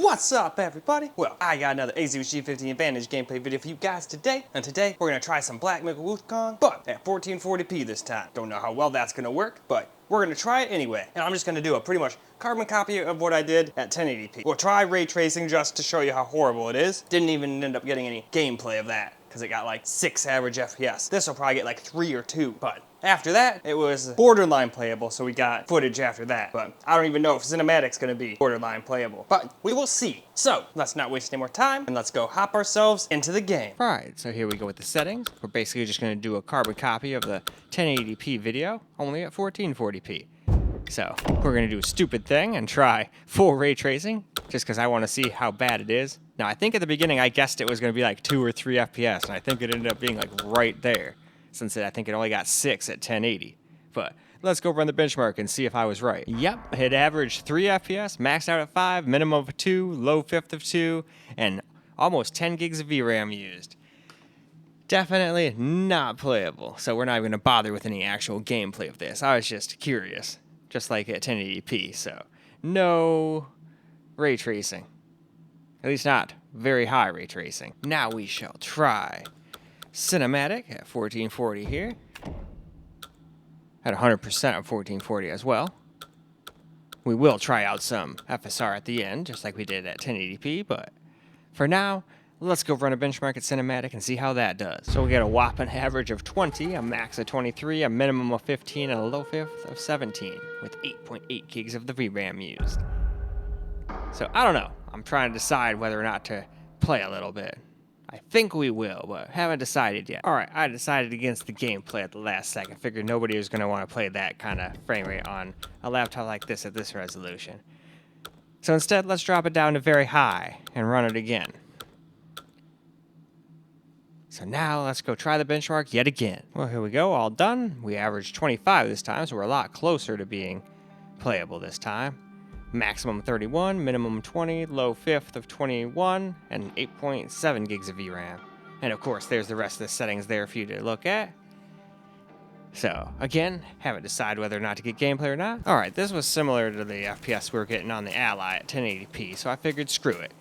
What's up, everybody? Well, I got another Asus G15 Advantage gameplay video for you guys today, and today we're gonna try some Black Myth Wukong, but at 1440p this time. Don't know how well that's gonna work, but we're gonna try it anyway. And I'm just gonna do a pretty much carbon copy of what I did at 1080p. We'll try ray tracing just to show you how horrible it is. Didn't even end up getting any gameplay of that, because it got like 6 average FPS. This will probably get like 3 or 2, but after that, it was borderline playable, so we got footage after that. But I don't even know if cinematic's gonna be borderline playable. But we will see. So, let's not waste any more time, and let's go hop ourselves into the game. Alright, so here we go with the settings. We're basically just gonna do a carbon copy of the 1080p video, only at 1440p. So, we're gonna do a stupid thing and try full ray tracing, just because I want to see how bad it is. Now, I think at the beginning I guessed it was gonna be like 2 or 3 FPS, and I think it ended up being like right there. Since I think it only got 6 at 1080. But let's go run the benchmark and see if I was right. Yep, it averaged 3 FPS, maxed out at 5, minimum of 2, low fifth of 2, and almost 10 gigs of VRAM used. Definitely not playable, so we're not even gonna bother with any actual gameplay of this. I was just curious, just like at 1080p, so no ray tracing. At least not very high ray tracing. Now we shall try cinematic at 1440 here, at 100% of 1440 as well. We will try out some FSR at the end, just like we did at 1080p, but for now, let's go run a benchmark at cinematic and see how that does. So we get a whopping average of 20, a max of 23, a minimum of 15, and a low fifth of 17, with 8.8 gigs of the VRAM used. So I don't know, I'm trying to decide whether or not to play a little bit. I think we will, but haven't decided yet. Alright, I decided against the gameplay at the last second. Figured nobody was going to want to play that kind of frame rate on a laptop like this at this resolution. So instead, let's drop it down to very high and run it again. So now, let's go try the benchmark yet again. Well, here we go, all done. We averaged 25 this time, so we're a lot closer to being playable this time. Maximum 31, minimum 20, low fifth of 21, and 8.7 gigs of VRAM. And of course, there's the rest of the settings there for you to look at. So, again, haven't decided whether or not to get gameplay or not. Alright, this was similar to the FPS we were getting on the Ally at 1080p, so I figured screw it.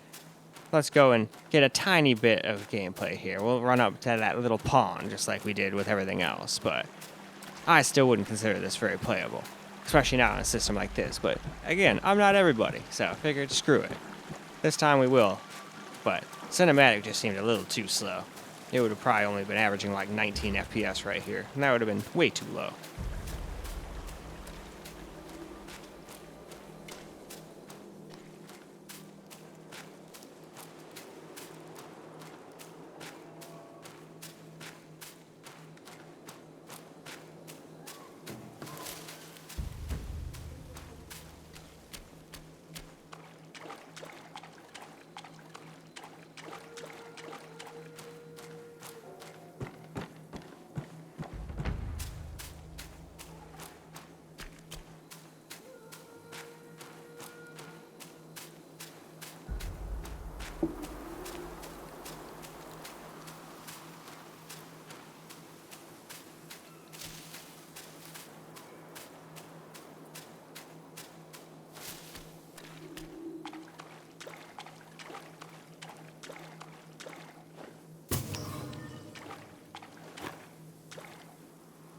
Let's go and get a tiny bit of gameplay here. We'll run up to that little pawn, just like we did with everything else, but I still wouldn't consider this very playable. Especially not on a system like this, but again, I'm not everybody, so I figured screw it. This time we will, but cinematic just seemed a little too slow. It would have probably only been averaging like 19 FPS right here, and that would have been way too low.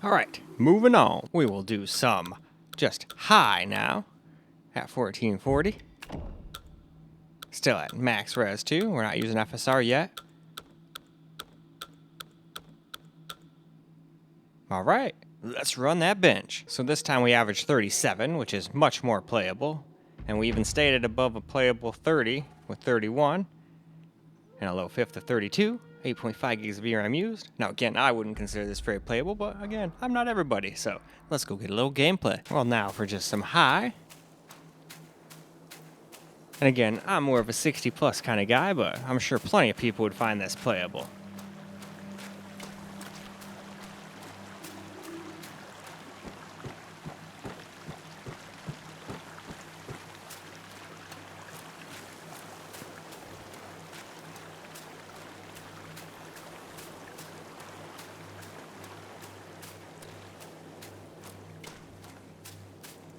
Alright, moving on. We will do some just high now at 1440. Still at max res too. We're not using FSR yet. Alright, let's run that bench. So this time we averaged 37, which is much more playable. And we even stayed at above a playable 30 with 31. And a low fifth of 32. 8.5 gigs of VRAM used. Now again, I wouldn't consider this very playable, but again, I'm not everybody, so let's go get a little gameplay. Well, now for just some high. And again, I'm more of a 60 plus kind of guy, but I'm sure plenty of people would find this playable.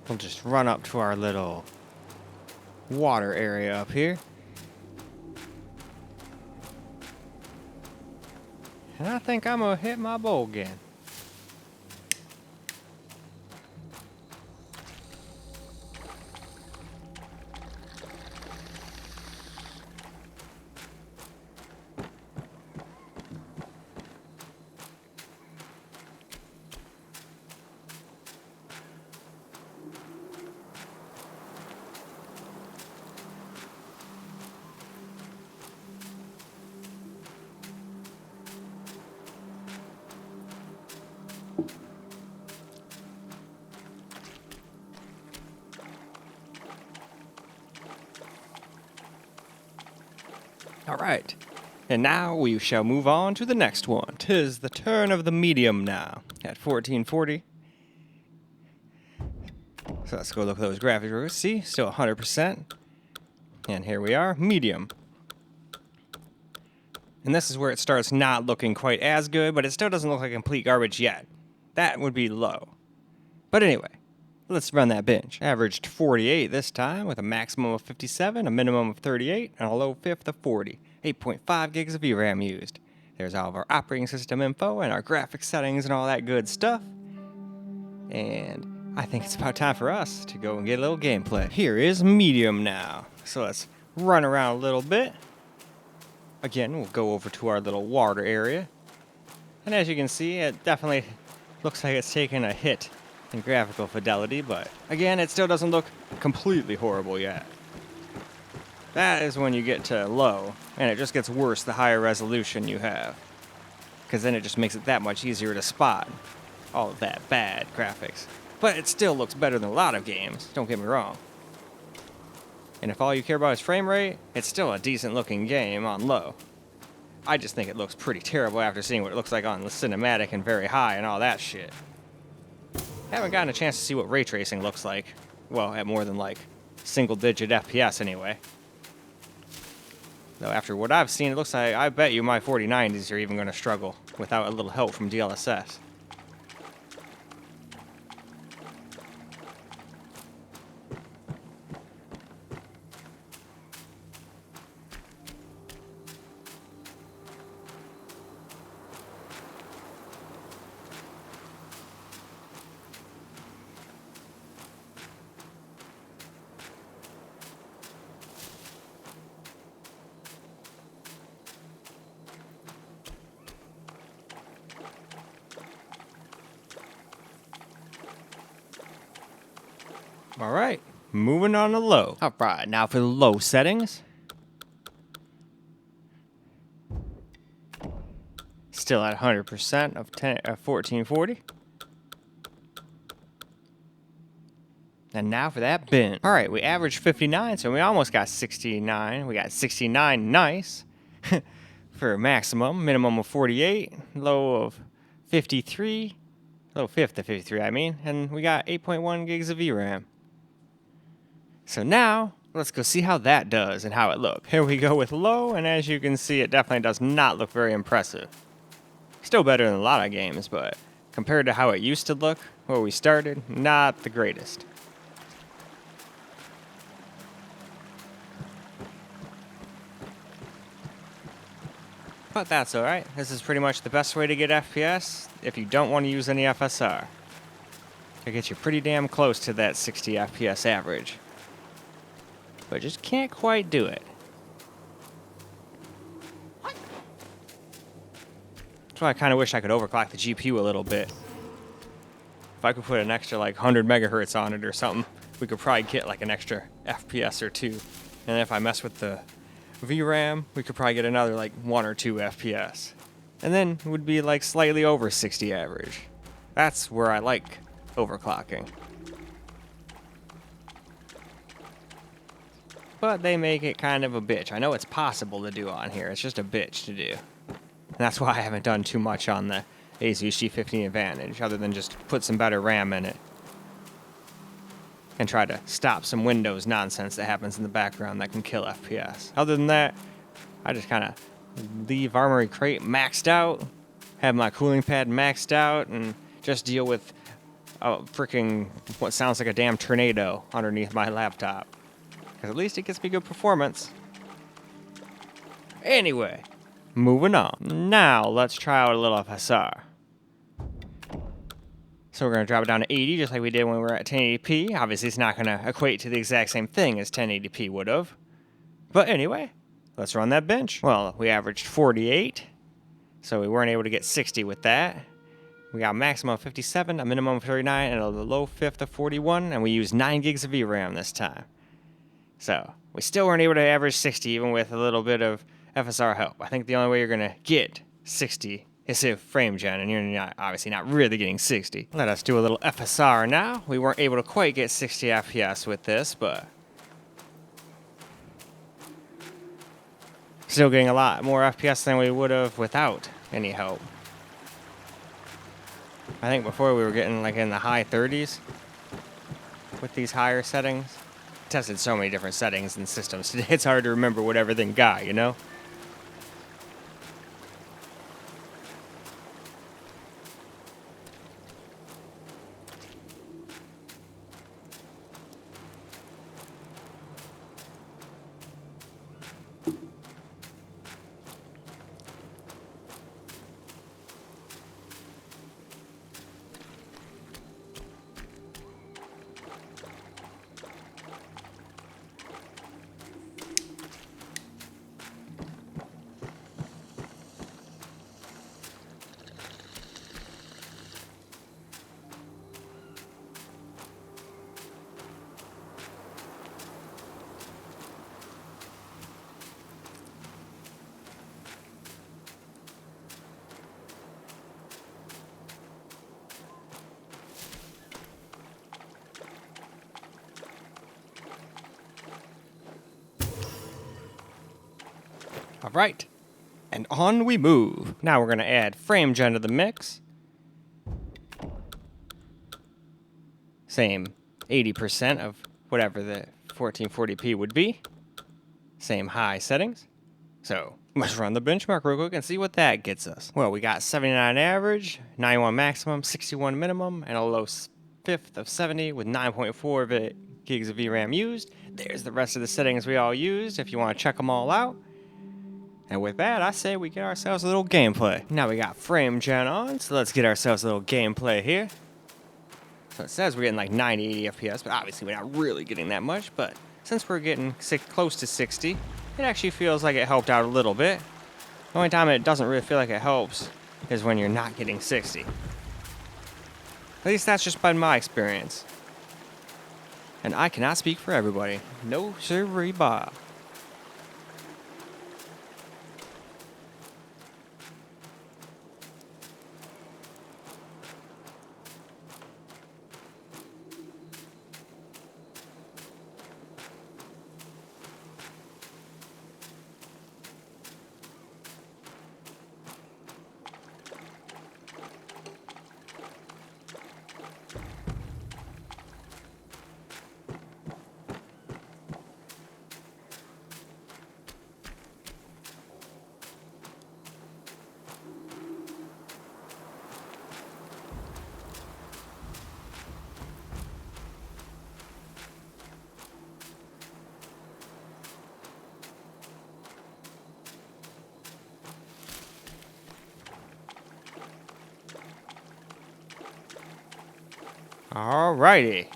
We'll just run up to our little water area up here. And I think I'm gonna hit my bowl again. All right, and now we shall move on to the next one. 'Tis the turn of the medium now at 1440. So let's go look at those graphics. We're gonna see still 100%. And here we are, medium. And this is where it starts not looking quite as good, but it still doesn't look like complete garbage yet. That would be low. But anyway, let's run that bench. Averaged 48 this time with a maximum of 57, a minimum of 38, and a low fifth of 40. 8.5 gigs of VRAM used. There's all of our operating system info and our graphics settings and all that good stuff. And I think it's about time for us to go and get a little gameplay. Here is medium now. So let's run around a little bit. Again, we'll go over to our little water area. And as you can see, it definitely looks like it's taken a hit in graphical fidelity, but again, it still doesn't look completely horrible yet. That is when you get to low, and it just gets worse the higher resolution you have. Because then it just makes it that much easier to spot all of that bad graphics. But it still looks better than a lot of games, don't get me wrong. And if all you care about is frame rate, it's still a decent looking game on low. I just think it looks pretty terrible after seeing what it looks like on the cinematic and very high and all that shit. Haven't gotten a chance to see what ray tracing looks like. Well, at more than like single digit FPS anyway. Though after what I've seen, it looks like I bet you my 4090s are even going to struggle without a little help from DLSS. All right, moving on to low. All right, now for the low settings. Still at 100% of 1440. And now for that bin. All right, we averaged 59, so we almost got 69. We got 69 nice for maximum. Minimum of 48, low of 53. Low fifth of 53, I mean. And we got 8.1 gigs of VRAM. So now, let's go see how that does and how it looks. Here we go with low, and as you can see, it definitely does not look very impressive. Still better than a lot of games, but compared to how it used to look, where we started, not the greatest. But that's alright. This is pretty much the best way to get FPS if you don't want to use any FSR. It gets you pretty damn close to that 60 FPS average. But just can't quite do it. That's why I kind of wish I could overclock the GPU a little bit. If I could put an extra like 100 megahertz on it or something, we could probably get like an extra FPS or two. And if I mess with the VRAM, we could probably get another like 1 or 2 FPS. And then it would be like slightly over 60 average. That's where I like overclocking. But they make it kind of a bitch. I know it's possible to do on here. It's just a bitch to do. And that's why I haven't done too much on the Asus G15 Advantage, other than just put some better RAM in it. And try to stop some Windows nonsense that happens in the background that can kill FPS. Other than that, I just kind of leave Armory Crate maxed out, have my cooling pad maxed out, and just deal with a freaking what sounds like a damn tornado underneath my laptop. Because at least it gets me good performance. Anyway, moving on. Now, let's try out a little FSR. So we're going to drop it down to 80, just like we did when we were at 1080p. Obviously, it's not going to equate to the exact same thing as 1080p would have. But anyway, let's run that bench. Well, we averaged 48, so we weren't able to get 60 with that. We got a maximum of 57, a minimum of 39, and a low fifth of 41, and we used 9 gigs of VRAM this time. So we still weren't able to average 60, even with a little bit of FSR help. I think the only way you're going to get 60 is if frame gen, and you're obviously not really getting 60. Let us do a little FSR now. We weren't able to quite get 60 FPS with this, but still getting a lot more FPS than we would have without any help. I think before we were getting like in the high 30s with these higher settings. Tested so many different settings and systems today, it's hard to remember what everything got, you know? All right, and on we move. Now we're going to add frame gen to the mix. Same 80% of whatever the 1440p would be. Same high settings. So let's run the benchmark real quick and see what that gets us. Well, we got 79 average, 91 maximum, 61 minimum, and a low fifth of 70 with 9.4 gigs of VRAM used. There's the rest of the settings we all used if you want to check them all out. And with that, I say we get ourselves a little gameplay. Now we got frame gen on, so let's get ourselves a little gameplay here. So it says we're getting like 90, 80 FPS, but obviously we're not really getting that much. But since we're getting close to 60, it actually feels like it helped out a little bit. The only time it doesn't really feel like it helps is when you're not getting 60. At least that's just been my experience. And I cannot speak for everybody. No sirree, Bob. Alrighty,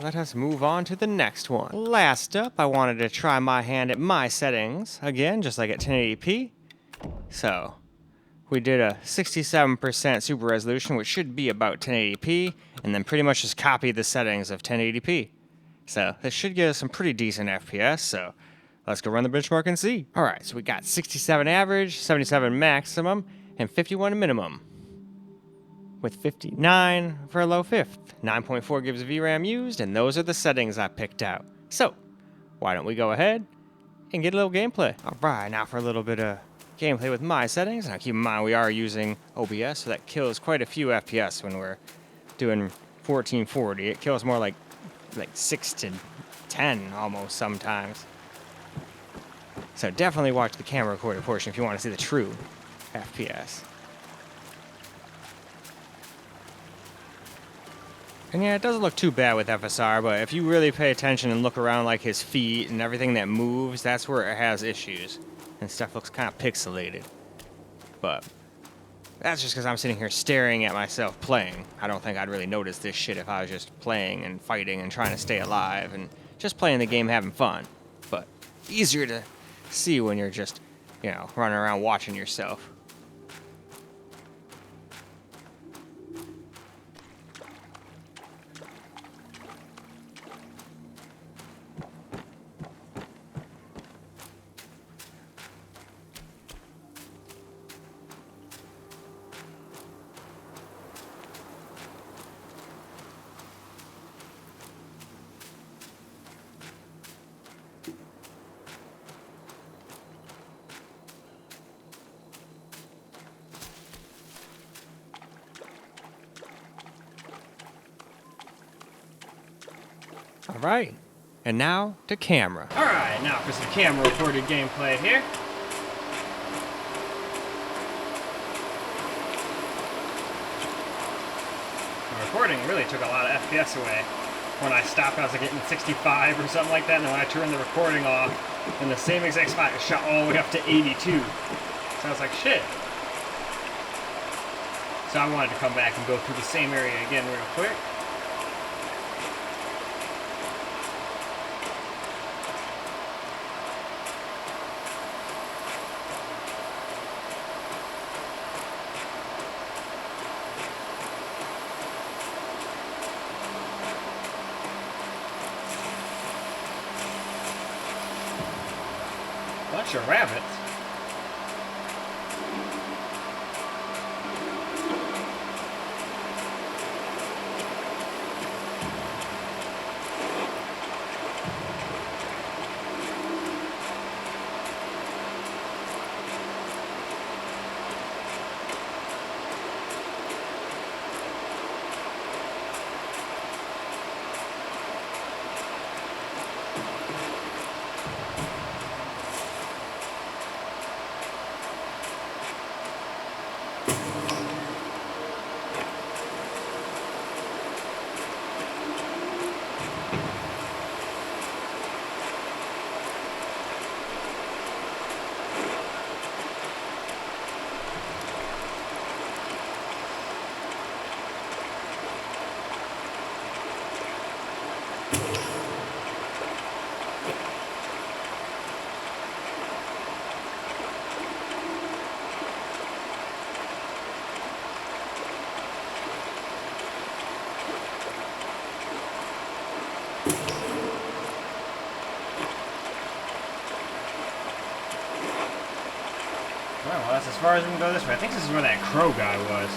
let us move on to the next one. Last up, I wanted to try my hand at my settings, again, just like at 1080p. So, we did a 67% super resolution, which should be about 1080p, and then pretty much just copied the settings of 1080p. So, this should give us some pretty decent FPS, so let's go run the benchmark and see. Alright, so we got 67 average, 77 maximum, and 51 minimum, with 59 for a low fifth. 9.4 gigs of VRAM used, and those are the settings I picked out. So, why don't we go ahead and get a little gameplay. Alright, now for a little bit of gameplay with my settings. Now keep in mind we are using OBS, so that kills quite a few FPS when we're doing 1440. It kills more like 6 to 10 almost sometimes. So definitely watch the camera recorded portion if you want to see the true FPS. And yeah, it doesn't look too bad with FSR, but if you really pay attention and look around like his feet and everything that moves, that's where it has issues. and stuff looks kind of pixelated. But that's just because I'm sitting here staring at myself playing. I don't think I'd really notice this shit if I was just playing and fighting and trying to stay alive and just playing the game having fun. But easier to see when you're just, you know, running around watching yourself. Alright, and now to camera. Alright, now for some camera recorded gameplay here. The recording really took a lot of FPS away. When I stopped, I was like getting 65 or something like that, and then when I turned the recording off, in the same exact spot, it shot all the way up to 82. So I was like, shit. So I wanted to come back and go through the same area again real quick. Bunch of rabbits. Well, that's as far as we can go this way. I think this is where that crow guy was.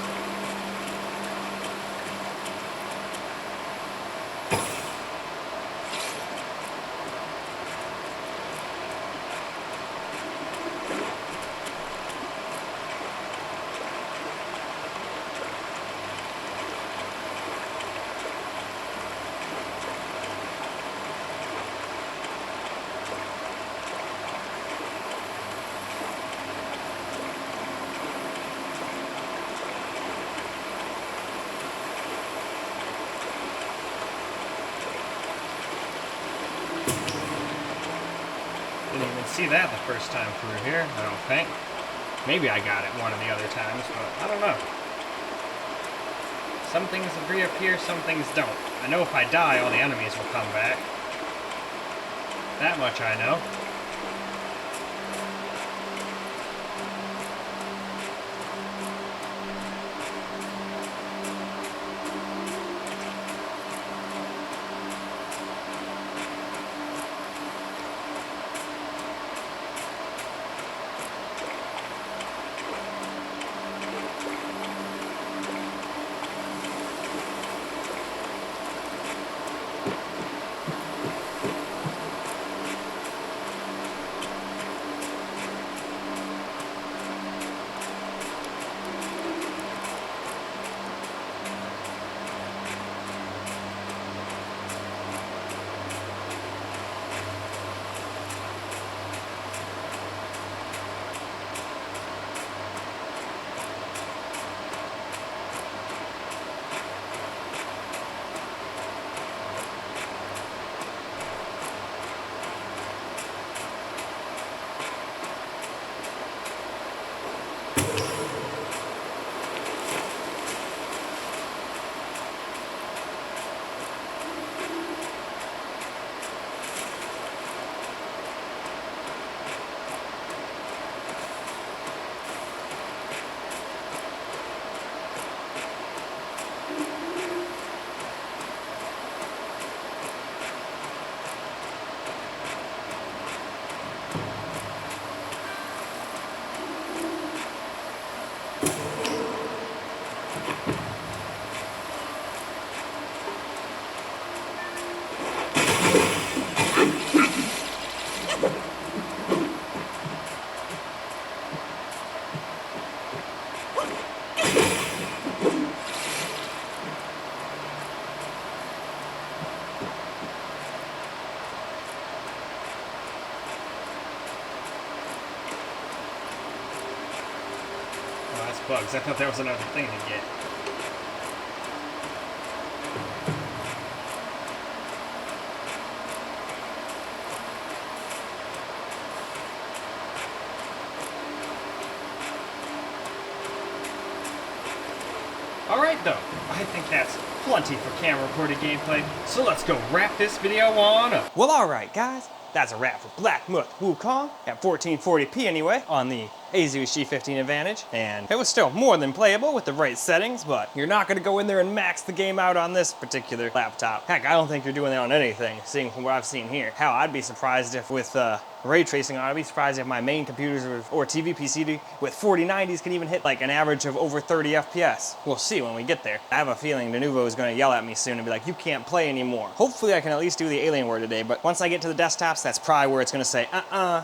Didn't even see that the first time through here, I don't think. Maybe I got it one of the other times, but I don't know. Some things reappear, some things don't. I know if I die, all the enemies will come back. That much I know. that's bugs. I thought that was another thing to get. Alright though, I think that's plenty for camera recorded gameplay, so let's go wrap this video on up. Well alright guys, that's a wrap for Black Myth Wukong at 1440p anyway on the Asus G15 Advantage, and it was still more than playable with the right settings, but you're not going to go in there and max the game out on this particular laptop. Heck, I don't think you're doing that on anything, seeing from what I've seen here. Hell, I'd be surprised if with ray tracing on, I'd be surprised if my main computers or TV PC with 4090s can even hit like an average of over 30 FPS. We'll see when we get there. I have a feeling Lenovo is going to yell at me soon and be like, you can't play anymore. Hopefully I can at least do the Alienware today, but once I get to the desktops, that's probably where it's going to say,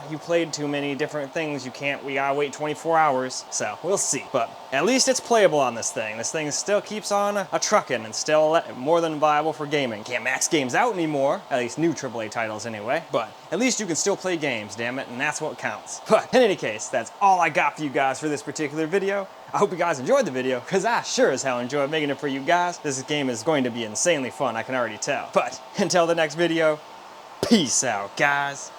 you played too many different things, you can't, we gotta wait 24 hours. So we'll see, but at least it's playable on this thing. This thing still keeps on a trucking and still more than viable for gaming. Can't max games out anymore, at least new AAA titles anyway, but at least you can still play games, damn it, and that's what counts. But in any case, that's all I got for you guys for this particular video. I hope you guys enjoyed the video, because I sure as hell enjoyed making it for you guys. This game is going to be insanely fun, I can already tell. But until the next video, peace out, guys.